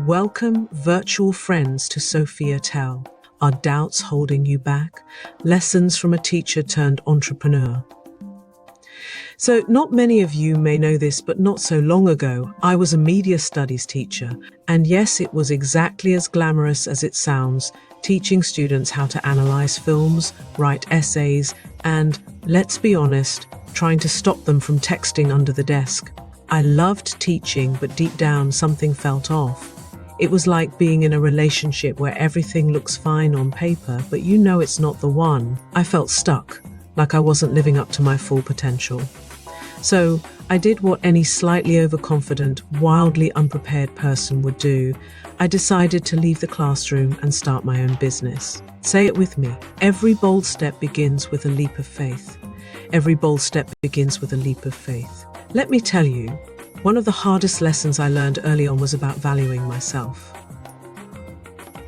Welcome, virtual friends, to Sophia Tell. Are doubts holding you back? Lessons from a teacher turned entrepreneur. So, not many of you may know this, but not so long ago, I was a media studies teacher. And yes, it was exactly as glamorous as it sounds, teaching students how to analyze films, write essays, and, let's be honest, trying to stop them from texting under the desk. I loved teaching, but deep down something felt off. It was like being in a relationship where everything looks fine on paper, but you know it's not the one. I felt stuck, like I wasn't living up to my full potential. So I did what any slightly overconfident, wildly unprepared person would do. I decided to leave the classroom and start my own business. Say it with me. Every bold step begins with a leap of faith. Every bold step begins with a leap of faith. Let me tell you, one of the hardest lessons I learned early on was about valuing myself.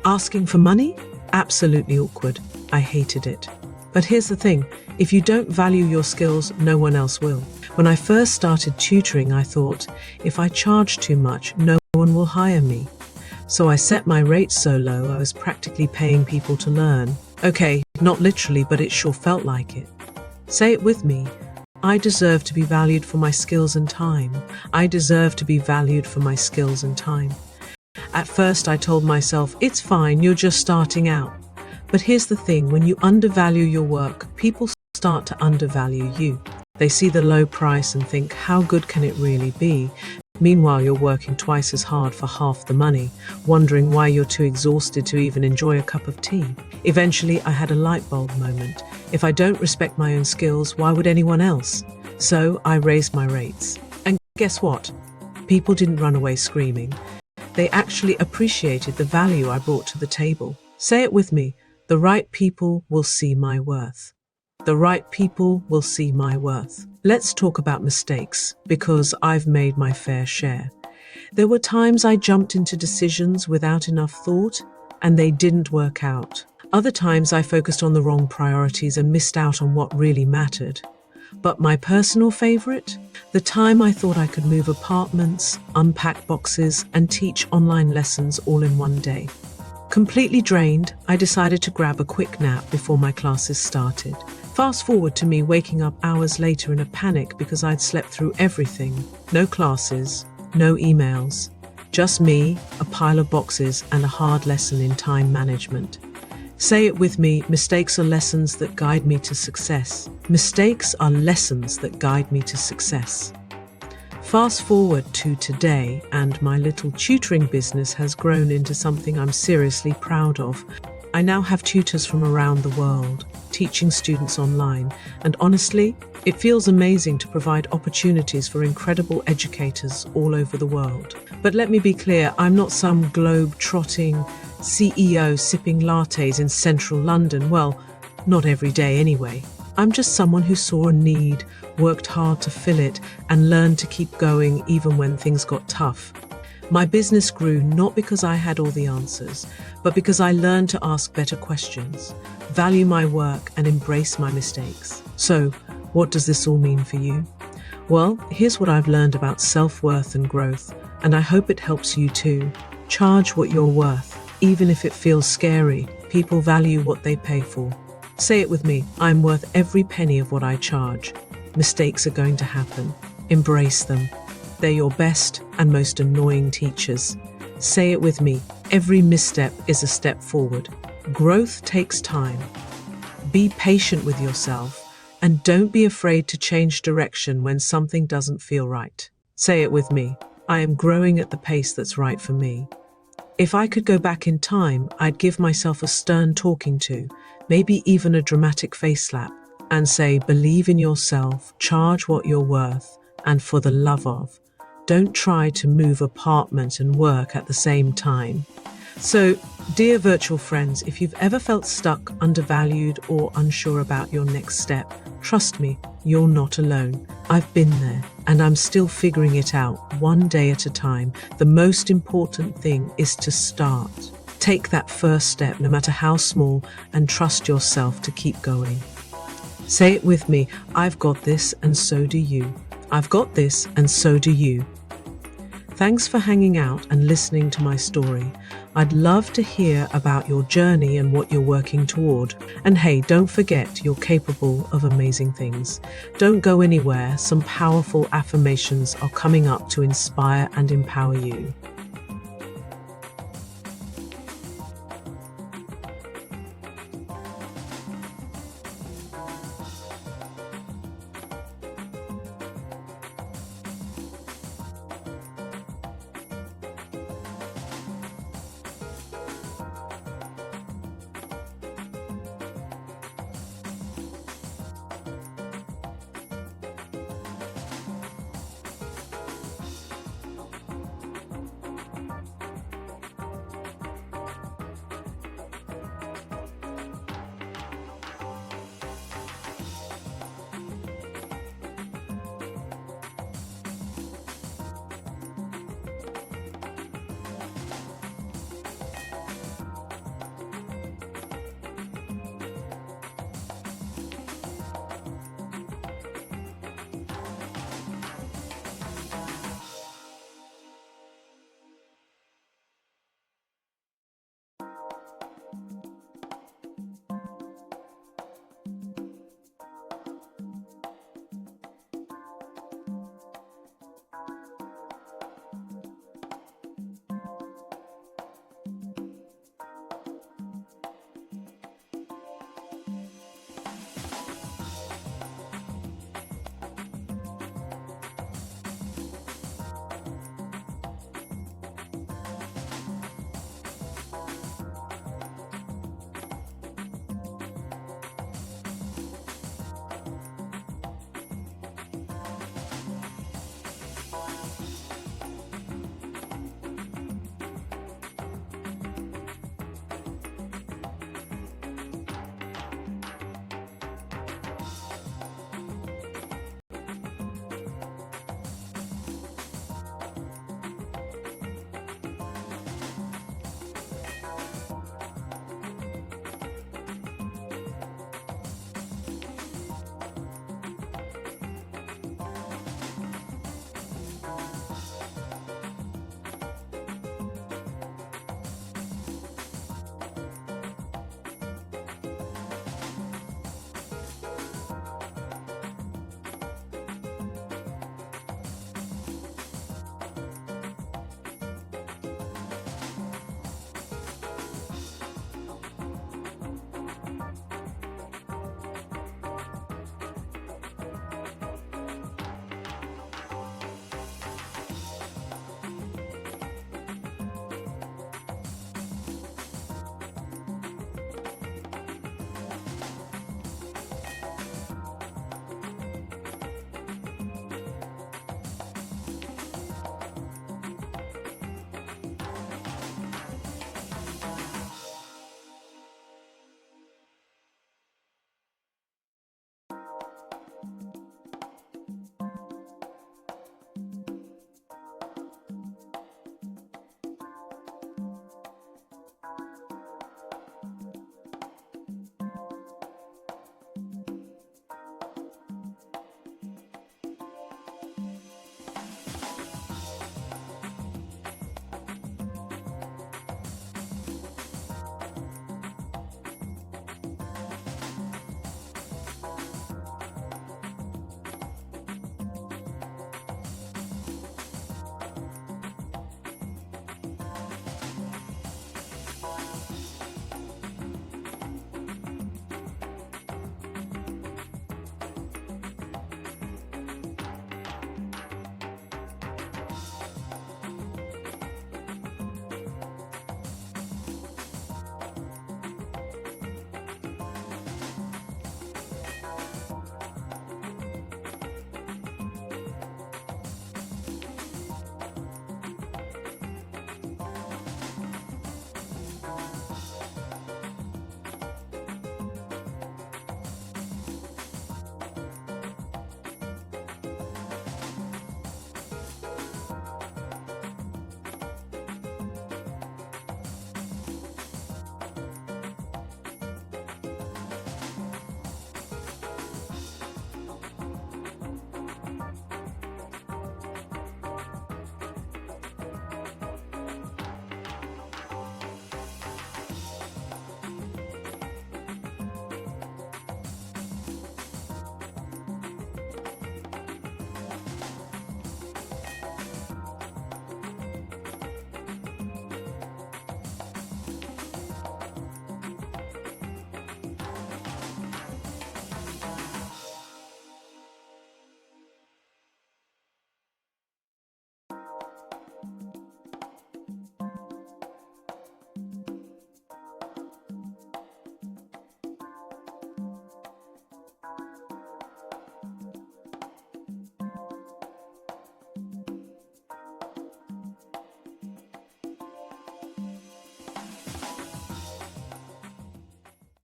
Asking for money? Absolutely awkward. I hated it. But here's the thing, if you don't value your skills, no one else will. When I first started tutoring, I thought, if I charge too much, no one will hire me. So I set my rates so low, I was practically paying people to learn. Okay, not literally, but it sure felt like it. Say it with me. I deserve to be valued for my skills and time. I deserve to be valued for my skills and time. At first, I told myself, it's fine, you're just starting out. But here's the thing, when you undervalue your work, people start to undervalue you. They see the low price and think, how good can it really be? Meanwhile, you're working twice as hard for half the money, wondering why you're too exhausted to even enjoy a cup of tea. Eventually, I had a light bulb moment. If I don't respect my own skills, why would anyone else? So I raised my rates. And guess what? People didn't run away screaming. They actually appreciated the value I brought to the table. Say it with me. The right people will see my worth. The right people will see my worth. Let's talk about mistakes, because I've made my fair share. There were times I jumped into decisions without enough thought, and they didn't work out. Other times I focused on the wrong priorities and missed out on what really mattered. But my personal favorite? The time I thought I could move apartments, unpack boxes, and teach online lessons all in one day. Completely drained, I decided to grab a quick nap before my classes started. Fast forward to me waking up hours later in a panic because I'd slept through everything. No classes, no emails, just me, a pile of boxes, and a hard lesson in time management. Say it with me, mistakes are lessons that guide me to success. Mistakes are lessons that guide me to success. Fast forward to today, and my little tutoring business has grown into something I'm seriously proud of. I now have tutors from around the world, teaching students online, and honestly, it feels amazing to provide opportunities for incredible educators all over the world. But let me be clear, I'm not some globe-trotting CEO sipping lattes in central London. Well, not every day anyway. I'm just someone who saw a need, worked hard to fill it, and learned to keep going even when things got tough. My business grew not because I had all the answers, but because I learned to ask better questions, value my work, and embrace my mistakes. So, what does this all mean for you? Well, here's what I've learned about self-worth and growth, and I hope it helps you too. Charge what you're worth, even if it feels scary. People value what they pay for. Say it with me, I'm worth every penny of what I charge. Mistakes are going to happen. Embrace them. They're your best and most annoying teachers. Say it with me, every misstep is a step forward. Growth takes time. Be patient with yourself, and don't be afraid to change direction when something doesn't feel right. Say it with me, I am growing at the pace that's right for me. If I could go back in time, I'd give myself a stern talking to, maybe even a dramatic face slap, and say, believe in yourself, charge what you're worth, and for the love of, don't try to move apartment and work at the same time. So, dear virtual friends, if you've ever felt stuck, undervalued, or unsure about your next step, trust me, you're not alone. I've been there, and I'm still figuring it out, one day at a time. The most important thing is to start. Take that first step, no matter how small, and trust yourself to keep going. Say it with me, I've got this, and so do you. I've got this, and so do you. Thanks for hanging out and listening to my story. I'd love to hear about your journey and what you're working toward. And hey, don't forget you're capable of amazing things. Don't go anywhere. Some powerful affirmations are coming up to inspire and empower you.